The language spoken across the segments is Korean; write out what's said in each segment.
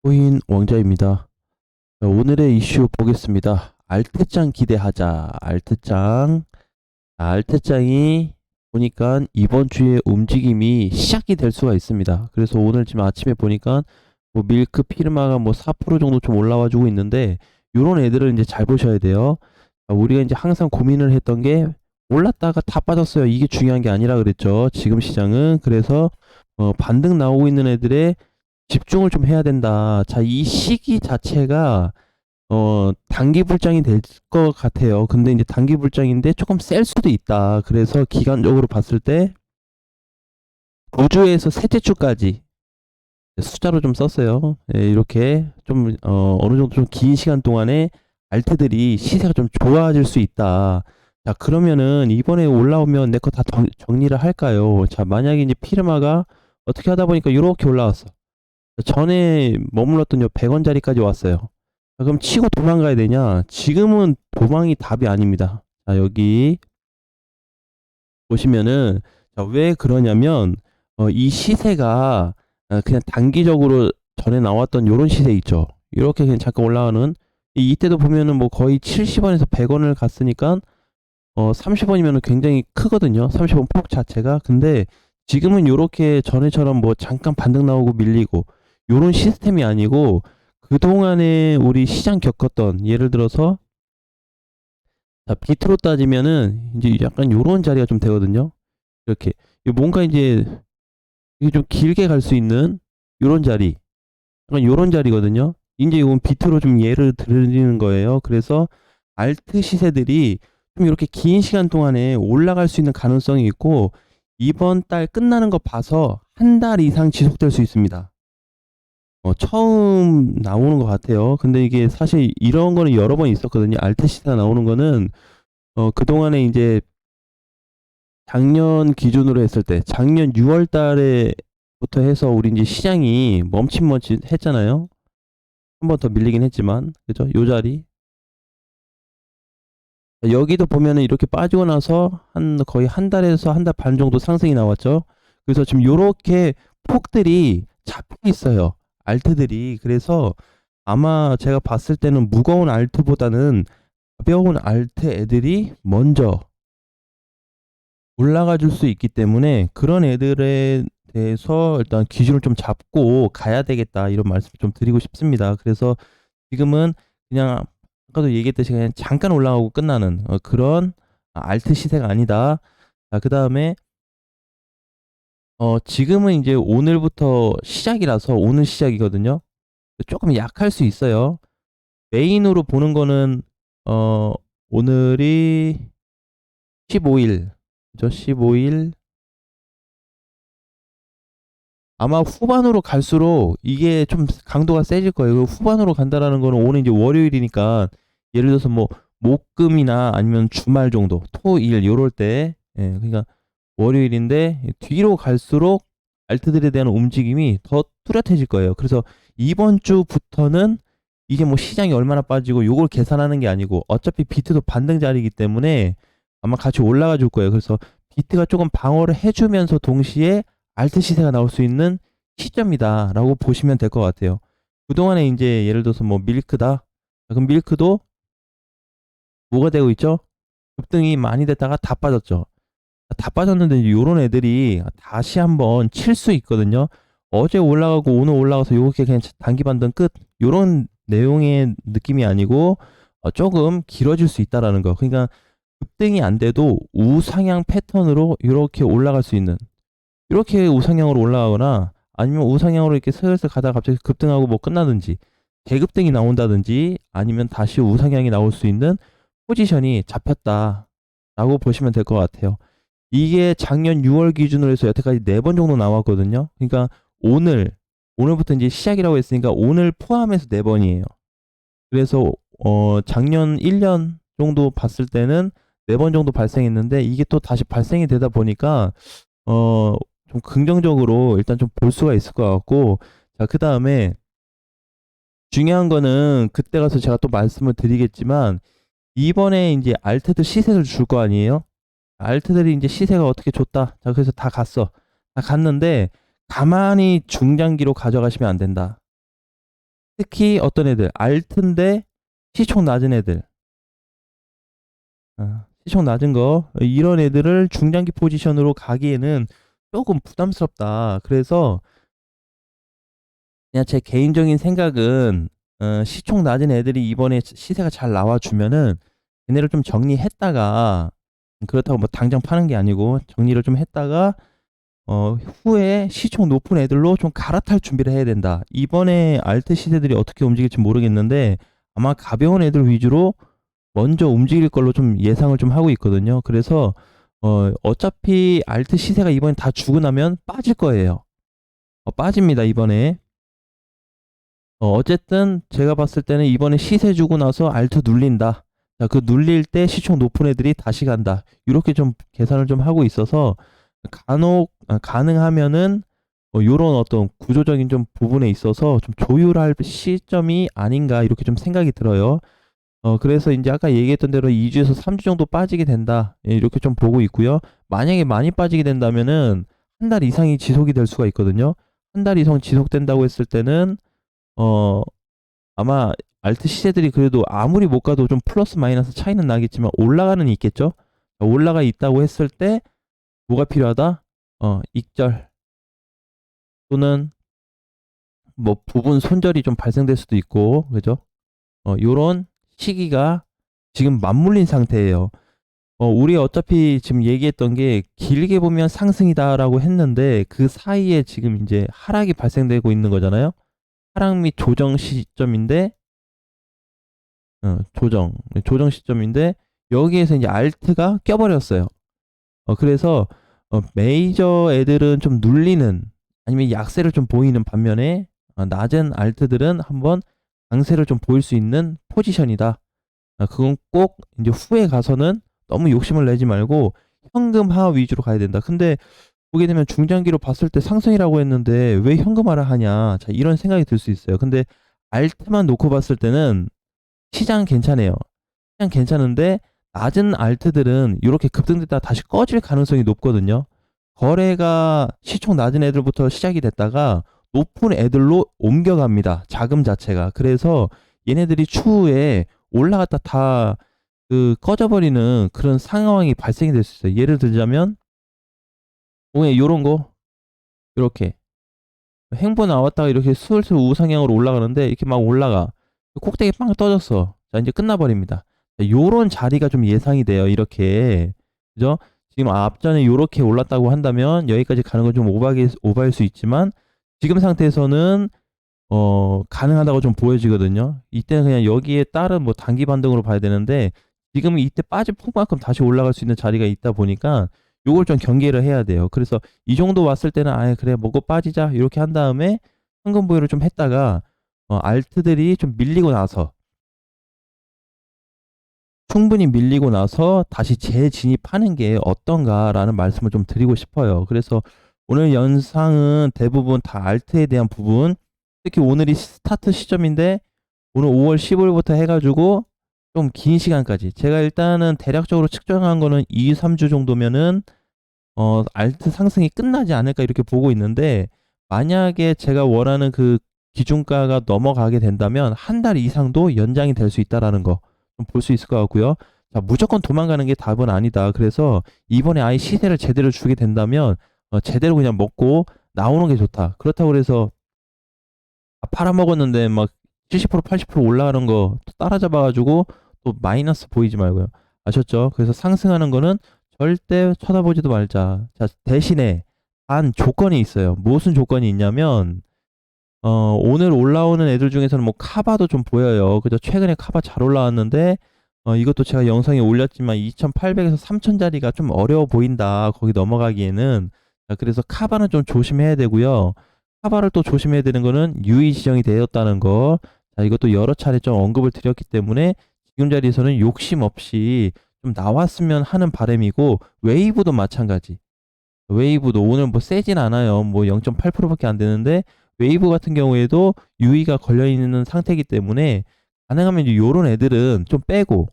코인 왕자입니다. 자, 오늘의 이슈 보겠습니다. 알트짱 기대하자. 알트짱. 알트짱이 보니까 이번 주에 움직임이 시작이 될 수가 있습니다. 그래서 오늘 지금 아침에 보니까 뭐 밀크 피르마가 뭐 4% 정도 좀 올라와 주고 있는데, 요런 애들을 이제 잘 보셔야 돼요. 자, 우리가 이제 항상 고민을 했던 게 올랐다가 다 빠졌어요. 이게 중요한 게 아니라 그랬죠. 지금 시장은. 그래서 반등 나오고 있는 애들의 집중을 좀 해야 된다. 자, 이 시기 자체가 단기 불장이 될 것 같아요. 근데 이제 단기 불장인데 조금 셀 수도 있다. 그래서 기간적으로 봤을 때 9주에서 셋째 주까지 숫자로 좀 썼어요. 예, 이렇게 좀 어느 정도 좀 긴 시간 동안에 알트들이 시세가 좀 좋아질 수 있다. 자, 그러면은 이번에 올라오면 내 거 다 정리를 할까요? 자, 만약에 이제 피르마가 어떻게 하다 보니까 이렇게 올라왔어. 전에 머물렀던 요 100원짜리까지 왔어요. 자, 그럼 치고 도망가야 되냐? 지금은 도망이 답이 아닙니다. 자, 여기 보시면은, 자, 왜 그러냐면 이 시세가 그냥 단기적으로 전에 나왔던 요런 시세 있죠. 이렇게 그냥 잠깐 올라가는, 이때도 보면은 뭐 거의 70원에서 100원을 갔으니까 30원이면 굉장히 크거든요. 30원 폭 자체가. 근데 지금은 요렇게 전에처럼 뭐 잠깐 반등 나오고 밀리고 요런 시스템이 아니고, 그동안에 우리 시장 겪었던, 예를 들어서 자, 비트로 따지면은 이제 약간 요런 자리가 좀 되거든요. 이렇게 뭔가 이제 이게 좀 길게 갈 수 있는 요런 자리, 약간 요런 자리거든요. 이제 이건 비트로 좀 예를 드리는 거예요. 그래서 알트 시세들이 좀 이렇게 긴 시간 동안에 올라갈 수 있는 가능성이 있고, 이번 달 끝나는 거 봐서 한 달 이상 지속될 수 있습니다. 처음 나오는 것 같아요. 근데 이게 사실 이런 거는 여러 번 있었거든요. 알트 시세가 나오는 거는 그동안에 이제 작년 기준으로 했을 때 작년 6월 달에부터 해서 우리 이제 시장이 멈칫멈칫 했잖아요. 한 번 더 밀리긴 했지만, 그죠? 요 자리. 여기도 보면은 이렇게 빠지고 나서 한 거의 한 달에서 한 달 반 정도 상승이 나왔죠. 그래서 지금 요렇게 폭들이 잡혀 있어요. 알트들이. 그래서 아마 제가 봤을 때는 무거운 알트보다는 가벼운 알트 애들이 먼저 올라가 줄 수 있기 때문에, 그런 애들에 대해서 일단 기준을 좀 잡고 가야 되겠다, 이런 말씀 좀 드리고 싶습니다. 그래서 지금은 그냥 아까도 얘기했듯이 그냥 잠깐 올라가고 끝나는 그런 알트 시세가 아니다. 자, 그 다음에 지금은 이제 오늘부터 시작이라서, 오늘 시작이거든요. 조금 약할 수 있어요. 메인으로 보는 거는 어 오늘이 15일, 그죠? 15일. 아마 후반으로 갈수록 이게 좀 강도가 세질 거예요. 후반으로 간다라는 거는 오늘 이제 월요일이니까, 예를 들어서 뭐 목금이나 아니면 주말 정도, 토일 요럴 때, 예, 그러니까 월요일인데 뒤로 갈수록 알트들에 대한 움직임이 더 뚜렷해질 거예요. 그래서 이번 주부터는 이게 뭐 시장이 얼마나 빠지고 요걸 계산하는 게 아니고, 어차피 비트도 반등 자리이기 때문에 아마 같이 올라가 줄 거예요. 그래서 비트가 조금 방어를 해주면서 동시에 알트 시세가 나올 수 있는 시점이다라고 보시면 될 것 같아요. 그동안에 이제 예를 들어서 뭐 밀크다. 그럼 밀크도 뭐가 되고 있죠? 급등이 많이 됐다가 다 빠졌죠. 다 빠졌는데 이런 애들이 다시 한번 칠 수 있거든요. 어제 올라가고 오늘 올라가서 요렇게 그냥 단기 반등 끝, 요런 내용의 느낌이 아니고 조금 길어질 수 있다라는 거. 그러니까 급등이 안 돼도 우상향 패턴으로 이렇게 올라갈 수 있는, 이렇게 우상향으로 올라가거나 아니면 우상향으로 이렇게 슬슬 가다가 갑자기 급등하고 뭐 끝나든지, 대급등이 나온다든지, 아니면 다시 우상향이 나올 수 있는 포지션이 잡혔다라고 보시면 될 것 같아요. 이게 작년 6월 기준으로 해서 여태까지 4번 정도 나왔거든요. 그러니까 오늘부터 이제 시작이라고 했으니까 오늘 포함해서 4번이에요. 그래서 작년 1년 정도 봤을 때는 4번 정도 발생했는데, 이게 또 다시 발생이 되다 보니까 좀 긍정적으로 일단 좀 볼 수가 있을 것 같고. 자, 그 다음에 중요한 거는 그때 가서 제가 또 말씀을 드리겠지만, 이번에 이제 알트들 시세를 줄 거 아니에요? 알트들이 이제 시세가 어떻게 좋다. 자, 그래서 다 갔어. 다 갔는데 가만히 중장기로 가져가시면 안 된다. 특히 어떤 애들 알트인데 시총 낮은 애들, 시총 낮은 거 이런 애들을 중장기 포지션으로 가기에는 조금 부담스럽다. 그래서 그냥 제 개인적인 생각은 시총 낮은 애들이 이번에 시세가 잘 나와주면은 걔네를 좀 정리했다가, 그렇다고 뭐 당장 파는 게 아니고 정리를 좀 했다가 후에 시총 높은 애들로 좀 갈아탈 준비를 해야 된다. 이번에 알트 시세들이 어떻게 움직일지 모르겠는데 아마 가벼운 애들 위주로 먼저 움직일 걸로 좀 예상을 좀 하고 있거든요. 그래서 어차피 알트 시세가 이번에 다 주고 나면 빠질 거예요. 빠집니다 이번에. 어쨌든 제가 봤을 때는 이번에 시세 주고 나서 알트 눌린다. 자, 그 눌릴 때 시총 높은 애들이 다시 간다. 이렇게 좀 계산을 좀 하고 있어서 가능하면은 요런 어떤 구조적인 좀 부분에 있어서 좀 조율할 시점이 아닌가 이렇게 좀 생각이 들어요. 그래서 이제 아까 얘기했던 대로 2주에서 3주 정도 빠지게 된다. 예, 이렇게 좀 보고 있고요. 만약에 많이 빠지게 된다면은 한 달 이상이 지속이 될 수가 있거든요. 한 달 이상 지속된다고 했을 때는 어 아마 알트 시세들이 그래도 아무리 못 가도 좀 플러스 마이너스 차이는 나겠지만 올라가는 있겠죠. 올라가 있다고 했을 때 뭐가 필요하다? 익절 또는 뭐 부분 손절이 좀 발생될 수도 있고, 그죠? 요런 시기가 지금 맞물린 상태예요. 우리 어차피 지금 얘기했던 게 길게 보면 상승이다라고 했는데 그 사이에 지금 이제 하락이 발생되고 있는 거잖아요. 하락 및 조정 시점인데, 조정 시점인데 여기에서 이제 알트가 껴버렸어요. 그래서 메이저 애들은 좀 눌리는 아니면 약세를 좀 보이는 반면에 낮은 알트들은 한번 강세를 좀 보일 수 있는 포지션이다. 그건 꼭 이제 후에 가서는 너무 욕심을 내지 말고 현금화 위주로 가야 된다. 근데 보게 되면 중장기로 봤을 때 상승이라고 했는데 왜 현금화를 하냐? 자, 이런 생각이 들 수 있어요. 근데 알트만 놓고 봤을 때는 시장 괜찮아요. 시장 괜찮은데 낮은 알트들은 이렇게 급등됐다 다시 꺼질 가능성이 높거든요. 거래가 시총 낮은 애들부터 시작이 됐다가 높은 애들로 옮겨갑니다. 자금 자체가. 그래서 얘네들이 추후에 올라갔다 다 꺼져버리는 그런 상황이 발생이 될 수 있어요. 예를 들자면 오늘 요런 거 이렇게 행보 나왔다가 이렇게 슬슬 우상향으로 올라가는데 이렇게 막 올라가. 꼭대기 빵 떠졌어. 자, 이제 끝나버립니다. 자, 요런 자리가 좀 예상이 돼요. 이렇게. 그죠? 지금 앞전에 요렇게 올랐다고 한다면 여기까지 가는 건 좀 오바일 수 있지만 지금 상태에서는 가능하다고 좀 보여지거든요. 이때는 그냥 여기에 따른 뭐 단기 반등으로 봐야 되는데 지금 이때 빠진 폭만큼 다시 올라갈 수 있는 자리가 있다 보니까 요걸 좀 경계를 해야 돼요. 그래서 이 정도 왔을 때는 아예 그래 먹고 빠지자 이렇게 한 다음에 현금 보유를 좀 했다가 알트들이 좀 밀리고 나서 충분히 밀리고 나서 다시 재진입하는 게 어떤가라는 말씀을 좀 드리고 싶어요. 그래서 오늘 영상은 대부분 다 알트에 대한 부분, 특히 오늘이 스타트 시점인데 오늘 5월 15일부터 해가지고 좀 긴 시간까지 제가 일단은 대략적으로 측정한 거는 2, 3주 정도면은 알트 상승이 끝나지 않을까 이렇게 보고 있는데 만약에 제가 원하는 그 기준가가 넘어가게 된다면 한 달 이상도 연장이 될 수 있다라는 거 좀 볼 수 있을 것 같고요. 자, 무조건 도망가는 게 답은 아니다. 그래서 이번에 아예 시세를 제대로 주게 된다면 제대로 그냥 먹고 나오는 게 좋다. 그렇다고 그래서 팔아먹었는데 막 70% 80% 올라가는 거 따라잡아가지고 또 마이너스 보이지 말고요. 아셨죠? 그래서 상승하는 거는 절대 쳐다보지도 말자. 자, 대신에 단 조건이 있어요. 무슨 조건이 있냐면 오늘 올라오는 애들 중에서는 뭐 카바도 좀 보여요. 그죠? 최근에 카바 잘 올라왔는데 이것도 제가 영상에 올렸지만 2,800에서 3,000짜리가 좀 어려워 보인다. 거기 넘어가기에는. 자, 그래서 카바는 좀 조심해야 되고요. 카바를 또 조심해야 되는 거는 유의 지정이 되었다는 거. 자, 이것도 여러 차례 좀 언급을 드렸기 때문에 지금 자리에서는 욕심 없이 좀 나왔으면 하는 바람이고 웨이브도 마찬가지. 웨이브도 오늘 뭐 세진 않아요. 뭐 0.8%밖에 안 되는데 웨이브 같은 경우에도 유의가 걸려 있는 상태이기 때문에 가능하면 이제 요런 애들은 좀 빼고,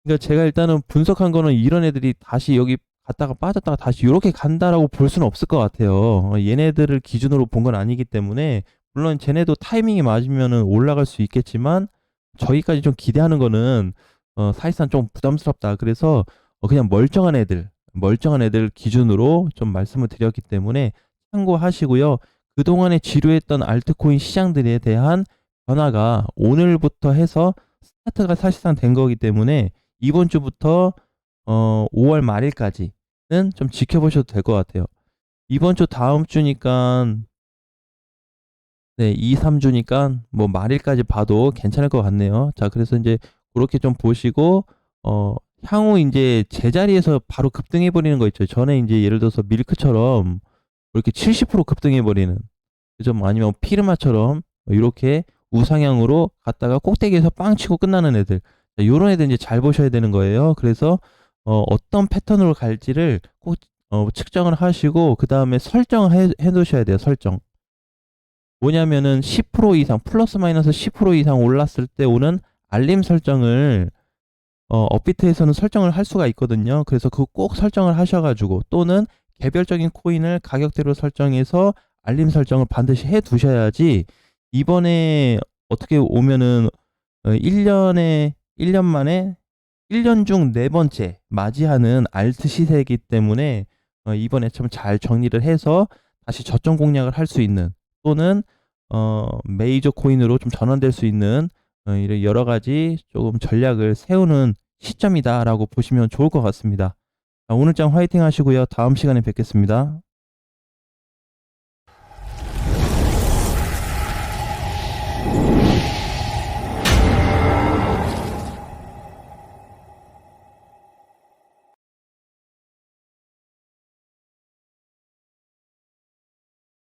그러니까 제가 일단은 분석한 거는 이런 애들이 다시 여기 갔다가 빠졌다가 다시 이렇게 간다라고 볼 수는 없을 것 같아요. 얘네들을 기준으로 본 건 아니기 때문에 물론 쟤네도 타이밍이 맞으면은 올라갈 수 있겠지만 저희까지 좀 기대하는 거는 사실상 좀 부담스럽다. 그래서 그냥 멀쩡한 애들 기준으로 좀 말씀을 드렸기 때문에 참고하시고요. 그동안에 지루했던 알트코인 시장들에 대한 변화가 오늘부터 해서 스타트가 사실상 된 거기 때문에 이번 주부터 5월 말일까지는 좀 지켜보셔도 될 것 같아요. 이번 주 다음 주니까 네, 2, 3주니까 뭐 말일까지 봐도 괜찮을 것 같네요. 자, 그래서 이제 그렇게 좀 보시고 향후 이제 제자리에서 바로 급등해 버리는 거 있죠. 전에 이제 예를 들어서 밀크처럼 이렇게 70% 급등해 버리는 좀 아니면 피르마처럼 이렇게 우상향으로 갔다가 꼭대기에서 빵 치고 끝나는 애들. 자, 요런 애들 이제 잘 보셔야 되는 거예요. 그래서 어떤 패턴으로 갈지를 꼭 측정을 하시고 그다음에 설정을 해 놓으셔야 돼요. 설정. 뭐냐면은 10% 이상 플러스 마이너스 10% 이상 올랐을 때 오는 알림 설정을 업비트에서는 설정을 할 수가 있거든요. 그래서 그거 꼭 설정을 하셔가지고 또는 개별적인 코인을 가격대로 설정해서 알림 설정을 반드시 해 두셔야지 이번에 어떻게 오면은 1년 만에 1년 중 네 번째 맞이하는 알트 시세이기 때문에 이번에 참 잘 정리를 해서 다시 저점 공략을 할 수 있는 또는 메이저 코인으로 좀 전환될 수 있는 이런 여러 가지 조금 전략을 세우는 시점이다라고 보시면 좋을 것 같습니다. 자, 오늘장 화이팅 하시고요. 다음 시간에 뵙겠습니다.